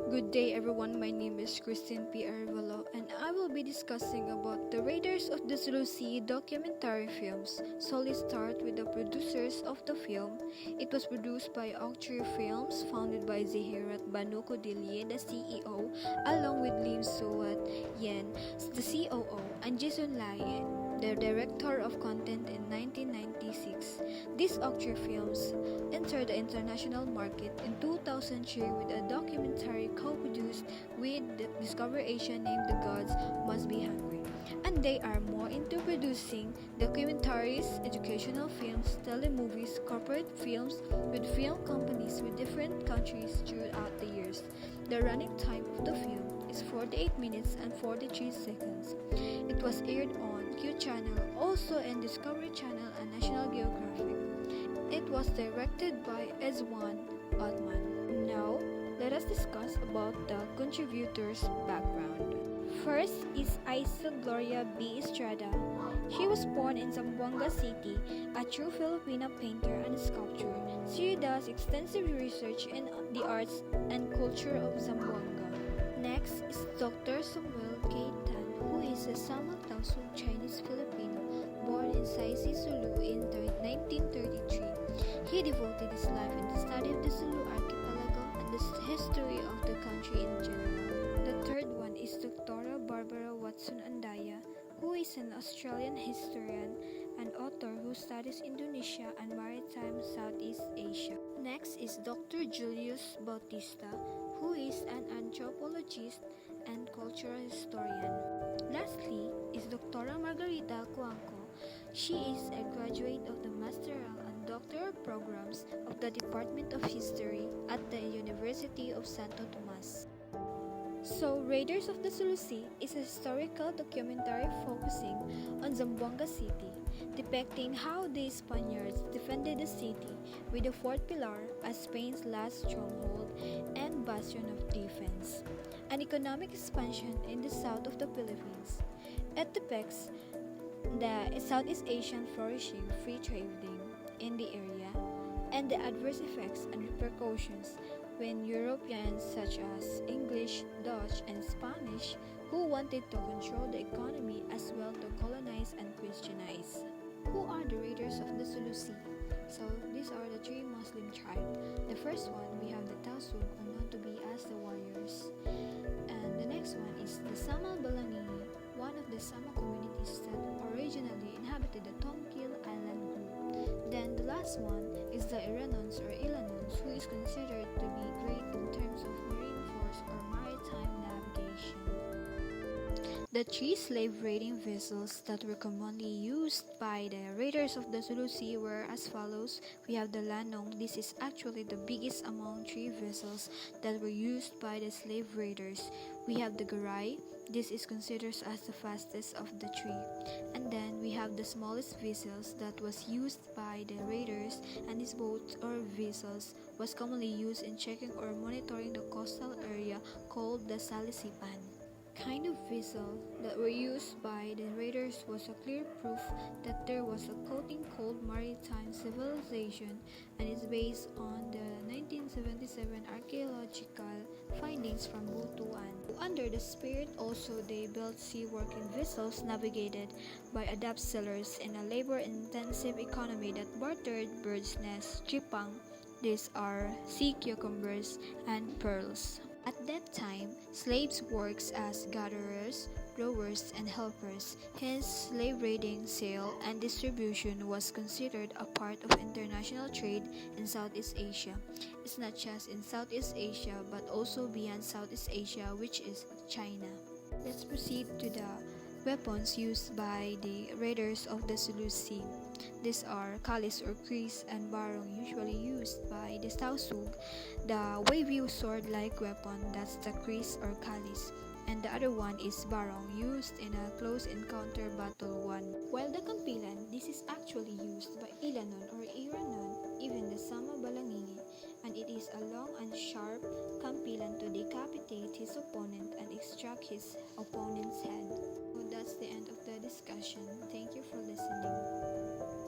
Good day everyone, my name is Christine P. Arevalo and I will be discussing about the Raiders of the Sulu Sea documentary films. So let's start with the producers of the film. It was produced by Octree Films, founded by Zehirat Banu Kodilye, the CEO, along with Lim Suat Yen, the COO, and Jason Lai, the director of content in 1996. These Octree films entered the international market in 2003 with a documentary co-produced with Discover Asia named The Gods Must Be Hungry. And they are more into producing documentaries, educational films, telemovies, corporate films with film companies with different countries throughout the years. The running time of the film is 48 minutes and 43 seconds. It was aired on Q Channel, also in Discovery Channel and National Geographic. It was directed by Ezwan Othman. Now, let us discuss about the contributors' background. First is Isa Gloria B. Estrada. She was born in Zamboanga City, a true Filipina painter and sculptor. She does extensive research in the arts and culture of Zamboanga. Next is Dr. Samuel K. Tan, who is a Samal Tausug Chinese Filipino born in Saisi, Sulu in 1933. He devoted his life in the study of the Sulu archipelago and the history of the country in general. The third one is Dr. Barbara Watson Andaya, who is an Australian historian and author who studies Indonesia and maritime Southeast Asia. Next is Dr. Julius Bautista, who is an anthropologist and cultural historian. Lastly is Dr. Margarita Cuanco. She is a graduate of the masteral and doctoral programs of the Department of History at the University of Santo Tomas. So, Raiders of the Sulu Sea is a historical documentary focusing on Zamboanga City, depicting how the Spaniards defended the city with the fourth pillar as Spain's last stronghold and bastion of defense, an economic expansion in the south of the Philippines. It depicts the Southeast Asian flourishing free trading in the area and the adverse effects and repercussions when Europeans such as English, Dutch, and Spanish who wanted to control the economy as well to colonize and Christianize. Who are the raiders of the Sulu Sea? So these are the three Muslim tribes. The first one we have the Tausug, known to be as the warriors. And the next one is the Samal Balangini, one of the Sama communities that originally inhabited the Tongkil Island group. Then the last one is the Iranons or Ilanons, who is considered to be great in terms of marine force or maritime navigation. The three slave raiding vessels that were commonly used by the raiders of the Sulu Sea were as follows. We have the Lanong. This is actually the biggest among three vessels that were used by the slave raiders. We have the Garay. This is considered as the fastest of the three. And then we have the smallest vessels that was used by the raiders, and this boat or vessels was commonly used in checking or monitoring the coastal area called the Salisipan. Kind of vessel that were used by the raiders was a clear proof that there was a coating called maritime civilization, and is based on the 1977 archaeological findings from Butuan. Under the spirit also they built sea-working vessels navigated by adept sailors in a labor-intensive economy that bartered bird's nests, tripang, these are sea cucumbers, and pearls. At that time, slaves worked as gatherers, rowers, and helpers. Hence, slave raiding, sale, and distribution was considered a part of international trade in Southeast Asia. It's not just in Southeast Asia but also beyond Southeast Asia, which is China. Let's proceed to the weapons used by the raiders of the Sulu Sea. These are kalis or kris and barong, usually used by the Tausug. The wavy sword-like weapon, that's the kris or kalis. And the other one is barong, used in a close encounter battle one. While the kampilan, this is actually used by Ilanon or Iranon, even the Sama Balangini, and it is a long and sharp kampilan to decapitate his opponent and extract his opponent's head. So that's the end of the discussion. Thank you for listening.